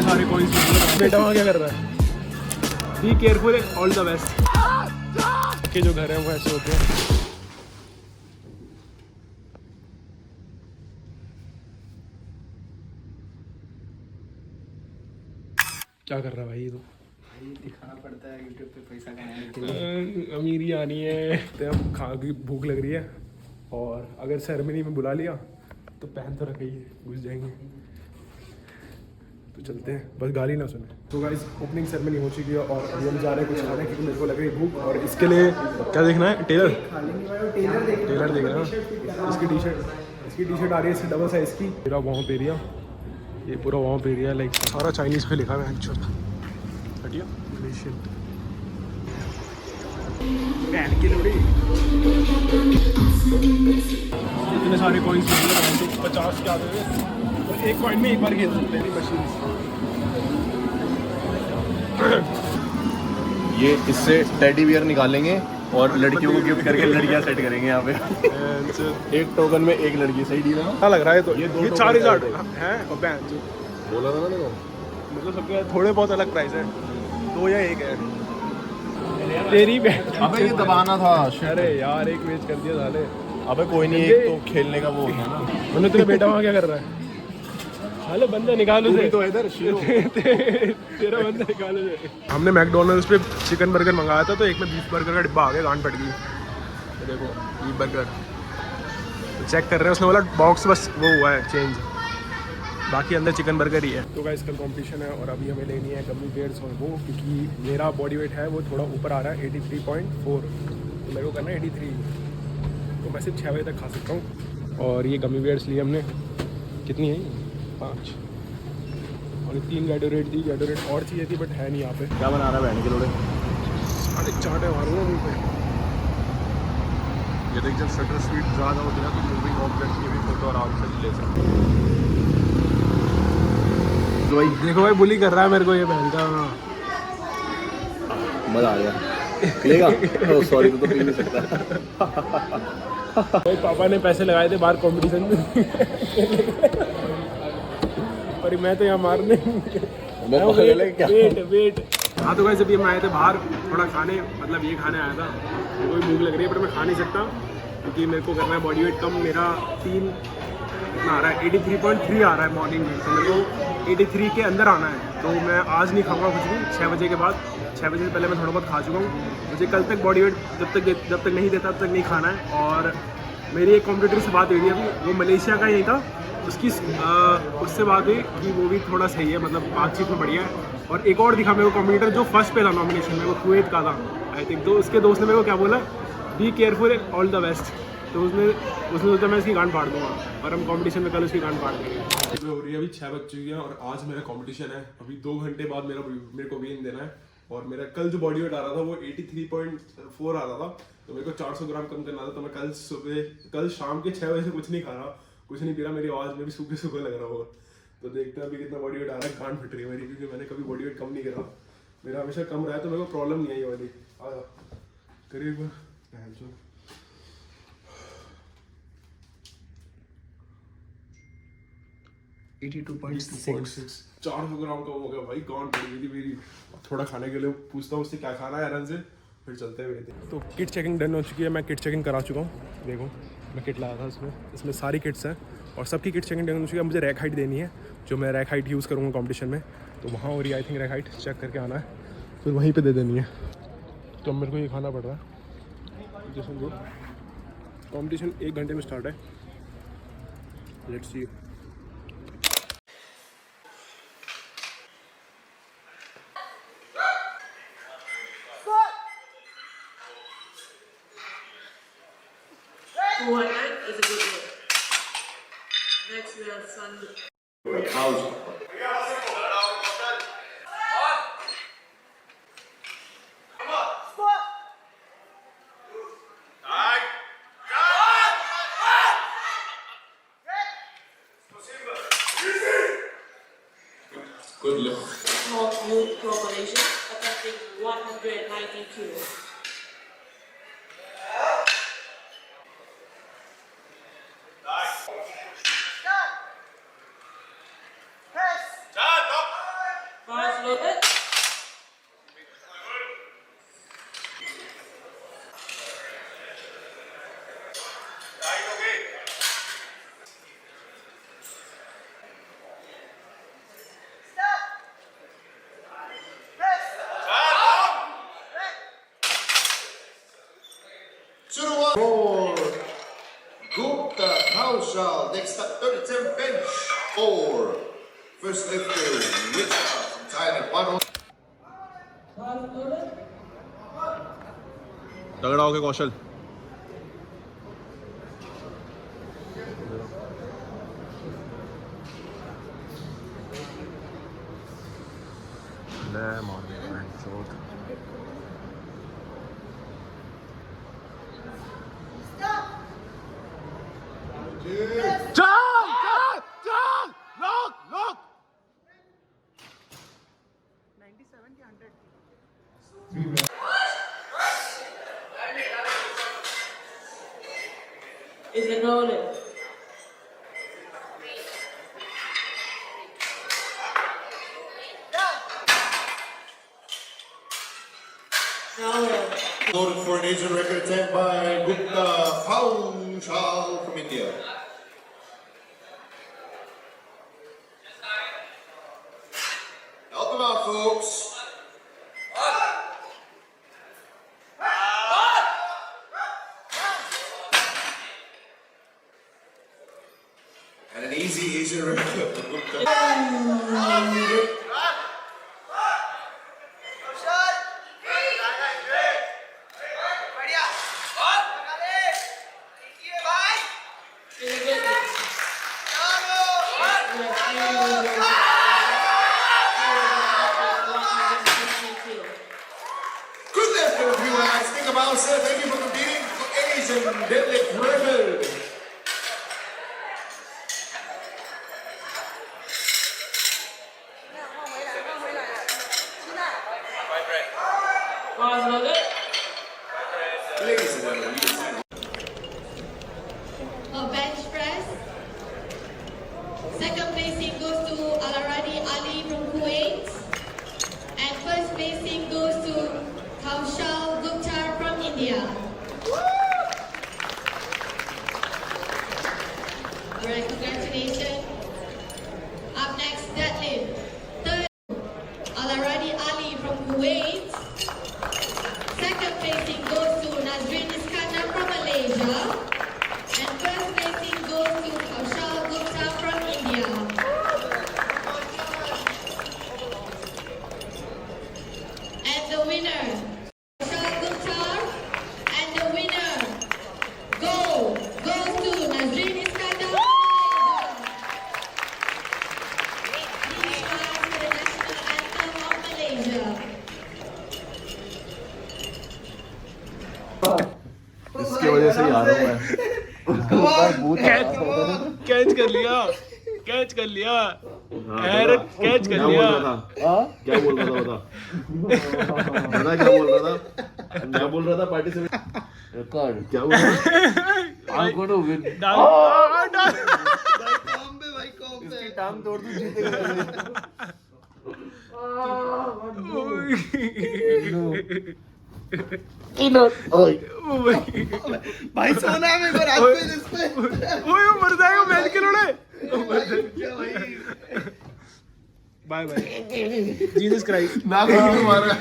इतने सारे कॉइन्स। बेटा वहाँ क्या कर रहा है? Be careful, all the best. के जो घर है वो ऐसे होते हैं। क्या कर रहा है भाई? तो दिखाना पड़ता है यूट्यूब पे पैसा कमाने के लिए। अमीरी आनी है तो हम खा की भूख लग रही है, और अगर सेरेमनी में बुला लिया तो पहन तो रखा ही है, घुस जाएंगे। तो चलते हैं, बस गाली ना सुने। तो गाइस ओपनिंग सेरेमनी हो चुकी है और अभी हम जा रहे हैं कुछ खाने, क्योंकि मेरे को लग रही है भूख। और इसके लिए क्या देखना है? टेलर देखना है। इसकी टी शर्ट आ रही है, इसकी डबल साइज़ की। पूरा वॉर्म एरिया, ये पूरा वॉर्म एरिया, लाइक सारा चाइनीज़ पे लिखा हुआ है। अच्छा हटिया मलेशियन पैन की लोड़ी। इतने सारे कॉइन्स 50 के आते हैं, और एक कॉइन में एक बार खेल सकते हैं मशीन। ये इससे टेडी बियर निकालेंगे और लड़कियों को गिफ्ट करके लड़कियां सेट करेंगे यहाँ पे। एक टोकन में एक लड़की, सही डील है ना? अच्छा लग रहा है। तो ये 4000 है, और बोला था ना देखो, मतलब सबके थोड़े बहुत अलग प्राइस है, 2 या 1 है। तेरी अबे ये दबाना था। अरे यार एक मैच कर दिया साले। अबे कोई नहीं, एक तो खेलने का वो होता है ना। मतलब तेरा बेटा वहाँ क्या कर रहा है? हेलो बंदा निकालो से। तो इधर तेरा बंदा निकालो से। हमने मैकडोनल्ड्स पे चिकन बर्गर मंगाया था, तो एक में बीफ बर्गर का डिब्बा आ गया, गांड फट गई। ये देखो बीफ बर्गर चेक कर रहे हैं, उसने बोला बॉक्स बस वो हुआ है चेंज, बाकी अंदर चिकन बर्गर ही है। तो गाइस कल कंपटीशन है, और अभी हमें लेनी है गम्मी बेयर्स और वो, क्योंकि मेरा बॉडी वेट है वो थोड़ा ऊपर आ रहा है 83.4, तो मेरे को करना है 83, तो मैं सिर्फ 6 बजे तक खा सकता हूँ। और ये गम्मी बेयर्स लिए हमने, कितनी है? 5, और 3 गैडोरेट दी। गैडोरेट और चाहिए थी बट है नहीं यहाँ पे। क्या बना रहा है बहन के लोड़े? साढ़े चाटे मारूंगा मुँह पे। ये देख, जब शटर स्पीड ज़्यादा होती है ना तो मूविंग ऑब्जेक्ट की भी फोटो आराम से ले सकते हैं। देखो भाई बुली कर रहा है मेरे को ये बहन का। मज़ा आ गया। पिएगा? सॉरी, तो पी नहीं सकता। भाई पापा ने पैसे लगाए थे बाहर कंपटीशन में, पर मैं तो यहाँ मारने वेट। हाँ तो वैसे भी हम आए थे बाहर थोड़ा खाने, मतलब ये खाने आया था। मेरे को भी भूख लग रही है, पर मैं खा नहीं सकता क्योंकि मेरे को करना है बॉडी वेट कम। मेरा 3 कितना आ रहा है, 83.3 आ रहा है मॉर्निंग में, तो मेरे को 83 के अंदर आना है। तो मैं आज नहीं खाऊंगा कुछ भी 6 बजे के बाद। 6 बजे से पहले मैं थोड़ा बहुत खा चुका हूँ। मुझे कल तक बॉडी वेट जब तक नहीं देता तब तक नहीं खाना है। और मेरी एक कॉम्पिटिटर से बात हुई थी अभी, वो मलेशिया का ही था, उसकी उससे बात हुई कि वो भी थोड़ा सही है, मतलब बातचीत में बढ़िया है। और एक और दिखा मेरे को कॉम्पिटिटर जो फर्स्ट पे था नॉमिनेशन में, वो कुवैत का था आई थिंक। तो उसके दोस्त ने मेरे को क्या बोला, be careful, all the best. तो उसने सोचा मैं इसकी गांड फाड़ दूंगा, और हम कंपटीशन में कल उसकी गांड फाड़ देंगे। हो रही है अभी 6 बज चुकी है, और आज मेरा कंपटीशन है। अभी 2 घंटे बाद मेरे को वेन देना है। और मेरा कल जो बॉडी वेट आ रहा था वो 83.4 आ रहा था, तो मेरे को 400 ग्राम कम करना था। तो मैं कल शाम के 6 बजे से कुछ नहीं खा रहा, कुछ नहीं पी रहा। मेरी आवाज़ में भी सूखे लग रहा होगा। तो देखते हैं अभी कितना बॉडी वेट आ रहा है। गांड फट रही है मेरी, क्योंकि मैंने कभी बॉडी वेट कम नहीं करा। मेरा हमेशा कम रहा है, तो मेरे को प्रॉब्लम नहीं आई वाली। करीब 82.6, 400 ग्राम कम हो गया भाई। गांड फट गई थी मेरी। थोड़ा खाने के लिए पूछता हूँ उससे क्या खाना है आराम से, फिर चलते हुए। तो किट चेकिंग डन हो चुकी है, मैं किट चेकिंग करा चुका हूँ। देखो मैं किट लाया था, इसमें सारी किट्स हैं, और सबकी किट चेकिंग डन हो चुकी है। मुझे रैक हाइट देनी है, जो मैं रैक हाइट यूज़ करूँगा कॉम्पिटिशन में, तो वहाँ और I think rack height check करके आना है, फिर वहीं पे दे देनी है। तो मेरे को ये खाना पड़ रहा है। जैसे कॉम्पिटिशन 1 घंटे में स्टार्ट है। Let's see. One night is a good one. Next we have Sunday. Good luck. Small youth population attempting 190 kilos. For Gupta Kaushal, next up 30-10 bench for first lifter, Richard from Thailand. 1 तगड़ा हो के कौशल ले मार दे चोट Is it golden? Voted for an Asian record attempt by Gupta Kaushal from India. Help him out, folks. And an easy Asian record for Gupta. Good left of you guys. Think about it. Thank you for competing for Asian deadlift record. Ladies and gentlemen, A bench press. Second placing goes to Alaradi Ali from Kuwait. And first placing goes to Kaushal Gupta from India. Right, congratulations. Up next, deadlift. Third, Alaradi Ali from Kuwait. Second placing goes to Nazrin Iskandar from Malaysia. And first placing goes to Kaushal Gupta from India. And the winner, Kaushal Gupta, and the winner, goes to Nazrin Iskandar from Malaysia. Please rise for the national anthem of Malaysia. इसकी वजह से ही आ रहा हूँ मैं catch कर लिया catch कर लिया कैच कर लिया क्या बोल रहा था बता क्या बोल रहा था क्या बोल रहा था पार्टी से क्या बोल रहा था I'm gonna win इसकी टांग तोड़ दूं जीतेगा भाई सोना है मेरे को रात में इस पे ओए वो मर जाएगा मैच के लोड़े बाय बाय जीसस क्राइस्ट ना मारा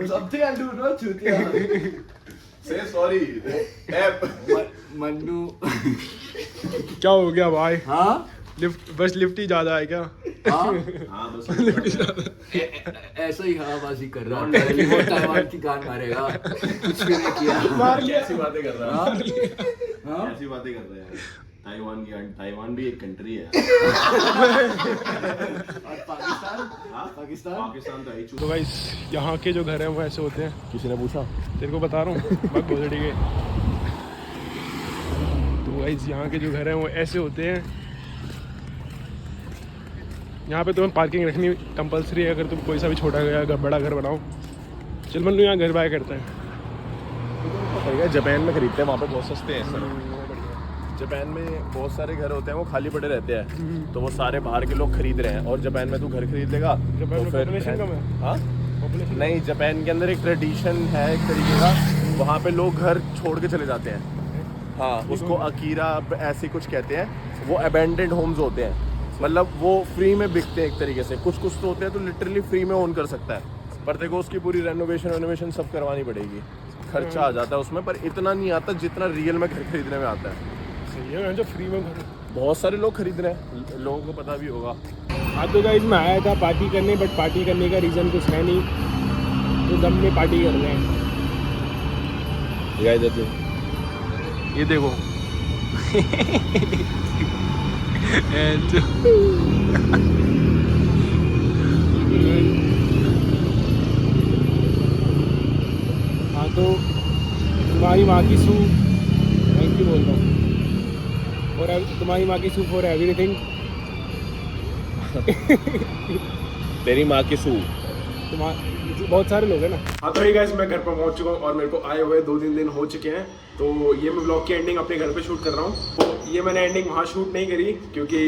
something I do not चूतिया say sorry ऐप मंडू क्या हो गया भाई हाँ लिफ्ट बस लिफ्ट ही ज्यादा है क्या हाँ बस ऐसा ही हवाबाजी कर रहा है वो ताइवान की गान मारेगा कुछ भी नहीं किया कैसी बातें कर रहा है हाँ कैसी बातें कर रहे हैं ताइवान भी एक कंट्री है और पाकिस्तान पाकिस्तान तो है तो गाइस यहाँ के जो घर हैं वो ऐसे होते हैं किसी ने पूछा तेरे को बता रहा हूँ बस भोसड़ी के तो गाइस यहाँ के जो घर हैं वो ऐसे होते हैं यहाँ पे तुम्हें पार्किंग रखनी कंपलसरी है अगर तुम कोई सा भी छोटा या बड़ा घर बनाओ चल मनु यहाँ घर बाय करते हैं जापान में खरीदते हैं वहाँ पे बहुत सस्ते हैं सर जापान में बहुत सारे घर होते हैं वो खाली पड़े रहते हैं, तो वो सारे बाहर के लोग खरीद रहे हैं। और जापान में तू घर खरीद लेगा तो फिर हाँ नहीं, जापान के अंदर एक ट्रेडिशन है एक तरीके का, वहाँ पे लोग घर छोड़ के चले जाते हैं। हाँ, उसको अकीरा ऐसे कुछ कहते हैं। वो अबेंडेंड होम्स होते हैं, मतलब वो फ्री में बिकते हैं एक तरीके से। कुछ कुछ तो होते हैं तो लिटरली फ्री में ओन कर सकता है, पर देखो उसकी पूरी रेनोवेशन सब करवानी पड़ेगी, खर्चा आ जाता है उसमें, पर इतना नहीं आता जितना रियल में घर खरीदने में आता है। सही है जो फ्री में घर बहुत सारे लोग खरीद रहे हैं, लोगों को पता भी होगा। हाँ तो गाइस मैं आया था पार्टी करने, बट पार्टी करने का रीज़न कुछ है नहीं, तो दम में पार्टी कर रहे हैं। ये देखो हाँ तो तुम्हारी माँ की सू, थैंक यू बोल रहा हूँ, और तुम्हारी माँ की सू फॉर एवरीथिंग। तेरी माँ की सू। बहुत सारे लोग हैं ना। हाँ तो गाइस मैं घर पर पहुंच चुका हूँ और मेरे को आए हुए 2-3 दिन हो चुके हैं, तो ये मैं ब्लॉग की एंडिंग अपने घर पे शूट कर रहा हूँ। तो ये मैंने एंडिंग वहाँ शूट नहीं करी क्योंकि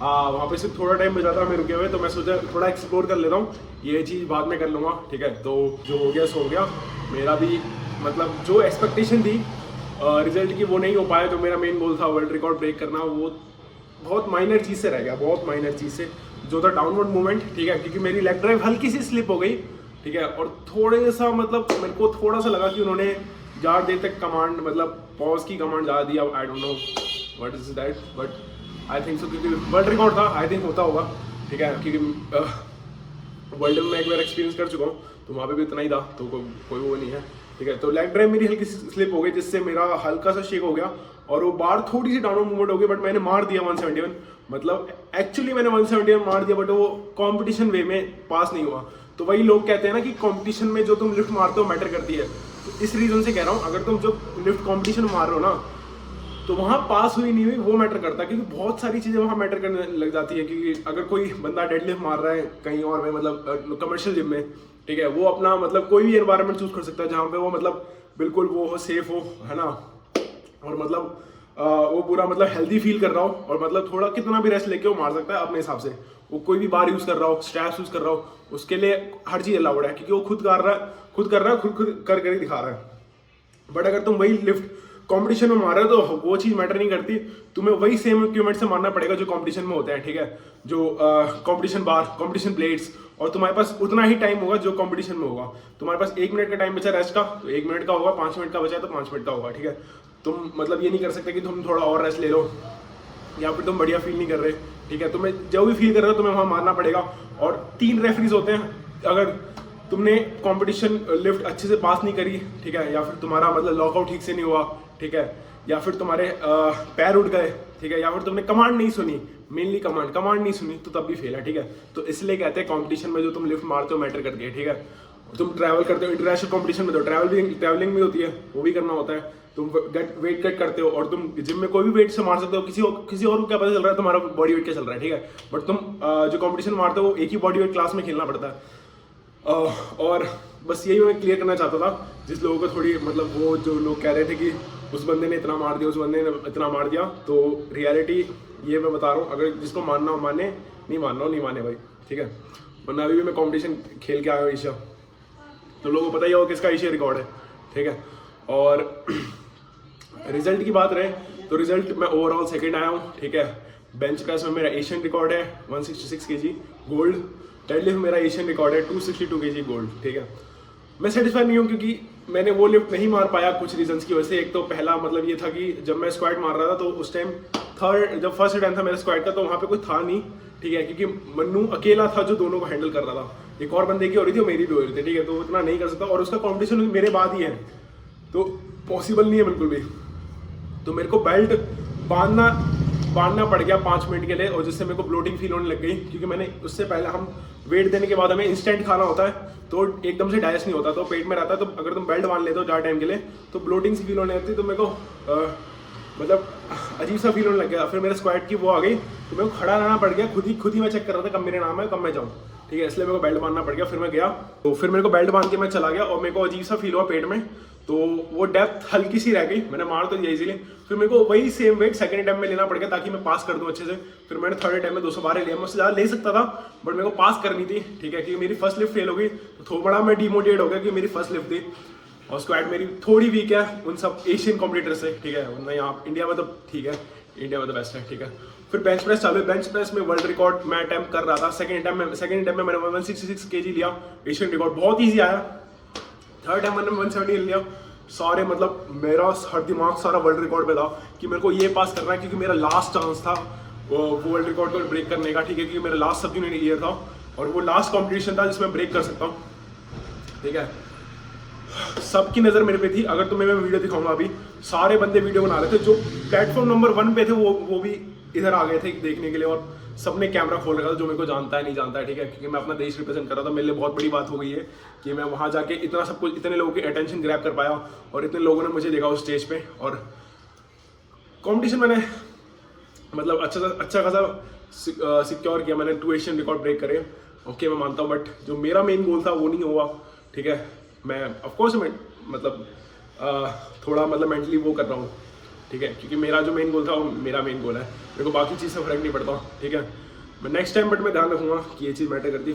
वहाँ पे सिर्फ थोड़ा टाइम बचा था मैं रुके हुए, तो मैं सोचा थोड़ा एक्सप्लोर कर लेता हूँ, ये चीज़ बाद में कर लूँगा, ठीक है। तो जो हो गया सो हो गया। मेरा भी मतलब जो एक्सपेक्टेशन थी रिजल्ट की वो नहीं हो पाया। जो मेरा मेन गोल था वर्ल्ड रिकॉर्ड ब्रेक करना, वो बहुत माइनर चीज़ से रह गया, बहुत माइनर चीज़ से, जो था डाउनवर्ड मूवमेंट, ठीक है। क्योंकि मेरी लेग ड्राइव हल्की सी स्लिप हो गई, ठीक है। और थोड़े सा मतलब मेरे को थोड़ा सा लगा कि उन्होंने ज़्यादा देर तक कमांड मतलब पॉज की कमांड ज़्यादा दिया। I don't know what is that, but I think so, क्योंकि वर्ल्ड रिकॉर्ड था, आई थिंक होता होगा, ठीक है। क्योंकि वर्ल्ड में मैं एक बार एक्सपीरियंस कर चुका हूँ, तो वहाँ पे भी इतना ही था, तो कोई वो नहीं है, ठीक है। तो लेग ड्राइव मेरी हल्की सी स्लिप हो गई, जिससे मेरा हल्का सा शेक हो गया और वो बार थोड़ी सी डाउनवर्ड मूवमेंट हो गई, बट मैंने मार दिया 171। मतलब एक्चुअली मैंने 171 मार दिया, बट वो कंपटीशन वे में पास नहीं हुआ। तो वही लोग कहते हैं ना कि कंपटीशन में जो तुम लिफ्ट मारते हो मैटर करती है, तो इस रीज़न से कह रहा हूँ, अगर तुम जो लिफ्ट कंपटीशन मार रहे हो ना, तो वहाँ पास हुई नहीं हुई वो मैटर करता है, क्योंकि बहुत सारी चीज़ें वहाँ मैटर करने लग जाती है। क्योंकि अगर कोई बंदा डेडलिफ्ट मार रहा है कहीं और में, मतलब कमर्शियल जिम में, ठीक है, वो अपना मतलब कोई भी एनवायरनमेंट चूज कर सकता है जहाँ पे वो मतलब बिल्कुल वो हो, सेफ हो, है ना, और मतलब वो पूरा मतलब हेल्दी फील कर रहा हो, और मतलब थोड़ा कितना भी रेस्ट लेके वो मार सकता है अपने हिसाब से। वो कोई भी बार यूज़ कर रहा हो, स्ट्रैप्स यूज़ कर रहा हो, उसके लिए हर चीज़ अलाउड है, क्योंकि वो खुद कर रहा है, खुद कर ही दिखा रहा है। बट अगर तुम वही लिफ्ट कंपटीशन में मार रहे हो तो वो चीज़ मैटर नहीं करती, तुम्हें वही सेम इक्विपमेंट से मारना पड़ेगा जो कंपटीशन में होता है, ठीक है। जो कंपटीशन बार, कंपटीशन प्लेट्स, और तुम्हारे पास उतना ही टाइम होगा जो कंपटीशन में होगा। तुम्हारे पास 1 मिनट का टाइम बचा रेस्ट का, तो 1 मिनट का होगा, 5 मिनट का बचा तो 5 मिनट का होगा, ठीक है। तुम मतलब ये नहीं कर सकते कि तुम थोड़ा और रेस्ट ले लो, या फिर तुम बढ़िया फील नहीं कर रहे, ठीक है। तुम्हें जो भी फील कर रहे हो तुम्हें वहाँ मारना पड़ेगा। और 3 रेफरीज होते हैं, अगर तुमने कंपटीशन लिफ्ट अच्छे से पास नहीं करी, ठीक है, या फिर तुम्हारा मतलब लॉकआउट ठीक से नहीं हुआ, ठीक है, या फिर तुम्हारे पैर उठ गए, ठीक है, या फिर तुमने कमांड नहीं सुनी, मेनली कमांड नहीं सुनी, तो तब भी फेल है, ठीक है। तो इसलिए कहते हैं कंपटीशन में जो तुम लिफ्ट मारते हो मैटर करती है, ठीक है। तुम ट्रैवल करते हो इंटरनेशनल कंपटीशन में, तो ट्रैवलिंग भी होती है, वो भी करना होता है। तुम वेट कट करते हो, और तुम जिम में कोई भी वेट से मार सकते हो, किसी और को क्या पता चल रहा है तुम्हारा बॉडी वेट क्या चल रहा है, ठीक है। बट तुम जो कंपटीशन मारते हो वो एक ही बॉडी वेट क्लास में खेलना पड़ता है। और बस यही मैं क्लियर करना चाहता था, जिस लोगों को थोड़ी मतलब वो जो लोग कह रहे थे कि उस बंदे ने इतना मार दिया, उस बंदे ने इतना मार दिया, तो रियलिटी ये मैं बता रहा हूँ। अगर जिसको मानना हो माने, नहीं मानना हो नहीं माने भाई, ठीक है। वरना अभी भी मैं कंपटीशन खेल के आया हूँ एशिया, तो लोगों को पता ही होगा किसका एशिया रिकॉर्ड है, ठीक है। और रिजल्ट की बात रहे तो रिजल्ट मैं ओवरऑल सेकंड आया हूँ, ठीक है। बेंच प्रेस में मेरा एशियन रिकॉर्ड है 166 kg गोल्ड। डेडलिफ्ट मेरा एशियन रिकॉर्ड है 262 kg गोल्ड, ठीक है। मैं सेटिस्फाई नहीं हूँ क्योंकि मैंने वो लिफ्ट नहीं मार पाया कुछ रीजंस की वजह से। एक तो पहला मतलब ये था कि जब मैं स्क्वाट मार रहा था तो उस टाइम जब फर्स्ट टाइम था मेरा स्क्वाट का, तो वहाँ पे कोई था नहीं, ठीक है, क्योंकि मन्नू अकेला था जो दोनों को हैंडल कर रहा था। एक और बंदे की हो रही थी और मेरी भी हो रही थी, ठीक है। तो उतना नहीं कर सकता, और उसका कॉम्पिटिशन मेरे बाद ही है, तो पॉसिबल नहीं है बिल्कुल भी। तो मेरे को बेल्ट बांधना पड़ गया 5 मिनट के लिए, और जिससे मेरे को ब्लोटिंग फील होने लग गई, क्योंकि मैंने उससे पहले हम वेट देने के बाद हमें इंस्टेंट खाना होता है, तो एकदम से डाइजेस्ट नहीं होता, तो पेट में रहता है। तो अगर तुम बेल्ट बांध लेते हो ज़्यादा टाइम के लिए तो ब्लोटिंग सी फील होने लगती है। तो मेरे को मतलब अजीब सा फील होने लग गया। फिर मेरे स्क्वाड की वो आ गई तो मेरे को खड़ा रहना पड़ गया, खुद ही मैं चेक कर रहा था कब मेरे नाम है कब मैं जाऊँ, ठीक है, इसलिए मेरे को बेल्ट बांधना पड़ गया। फिर मैं गया तो फिर मेरे को बेल्ट बांध के मैं चला गया और मेरे को अजीब सा फील हुआ पेट में, तो वो डेप्थ हल्की सी रह गई, मैंने मार तो दिया इजीली। फिर मेरे को वही सेम वेट सेकंड अटेम्प्ट में लेना पड़ गया ताकि मैं पास कर दूं अच्छे से। फिर मैंने थर्ड अटेम्प्ट में 212 लिया, मुझसे ज़्यादा ले सकता था बट मेरे को पास करनी थी, ठीक है, क्योंकि मेरी फर्स्ट लिफ्ट फेल हो गई तो थोड़ा मैं डिमोटिवेट हो गया कि मेरी फर्स्ट लिफ्ट थी और स्क्वाड मेरी थोड़ी वीक है उन सब एशियन कॉम्पिटिटर से, ठीक है, वरना यहाँ इंडिया में तो ठीक है, इंडिया में तो बेस्ट है, ठीक है। फिर बेंच प्रेस चालू है, बेंच प्रेस में वर्ल्ड रिकॉर्ड मैं अटेम्प्ट कर रहा था। सेकंड अटेम्प्ट में मैंने 166 kg लिया, एशियन रिकॉर्ड बहुत ईजी आया। थर्ड टाइम मैंने 170 लिया, सारे मतलब मेरा हर दिमाग सारा वर्ल्ड रिकॉर्ड पे था कि मेरे को ये पास करना है क्योंकि मेरा लास्ट चांस था वो वर्ल्ड रिकॉर्ड को ब्रेक करने का, ठीक है, क्योंकि मेरा लास्ट सब यूनिट ईयर था और वो लास्ट कॉम्पिटिशन था जिसमें ब्रेक कर सकता हूँ, ठीक है। सबकी नज़र मेरे पे थी। अगर तुम्हें मैं वीडियो दिखाऊंगा अभी, सारे बंदे वीडियो बना रहे थे, जो प्लेटफॉर्म नंबर 1 पे थे वो भी इधर आ गए थे देखने के लिए और सबने कैमरा खोल रखा था, जो मेरे को जानता है नहीं जानता है, ठीक है, क्योंकि मैं अपना देश रिप्रेजेंट कर रहा था। मेरे लिए बहुत बड़ी बात हो गई है कि मैं वहाँ जाके इतना सब कुछ, इतने लोगों की अटेंशन ग्रैब कर पाया और इतने लोगों ने मुझे देखा उस स्टेज पे। और कॉम्पिटिशन मैंने मतलब अच्छा खासा सिक्योर किया मैंने, 2 एशियन रिकॉर्ड ब्रेक करे, ओके मैं मानता हूँ, बट जो मेरा मेन गोल था वो नहीं हुआ, ठीक है। मैं ऑफकोर्स मैं मतलब थोड़ा मतलब मेंटली वो कर रहा हूँ, ठीक है, क्योंकि मेरा जो मेन गोल था वो मेरा मेन गोल है, मेरे को बाकी चीज़ से फर्क नहीं पड़ता, ठीक है। मैं नेक्स्ट टाइम बट मैं ध्यान रखूँगा कि ये चीज़ मैटर करती है।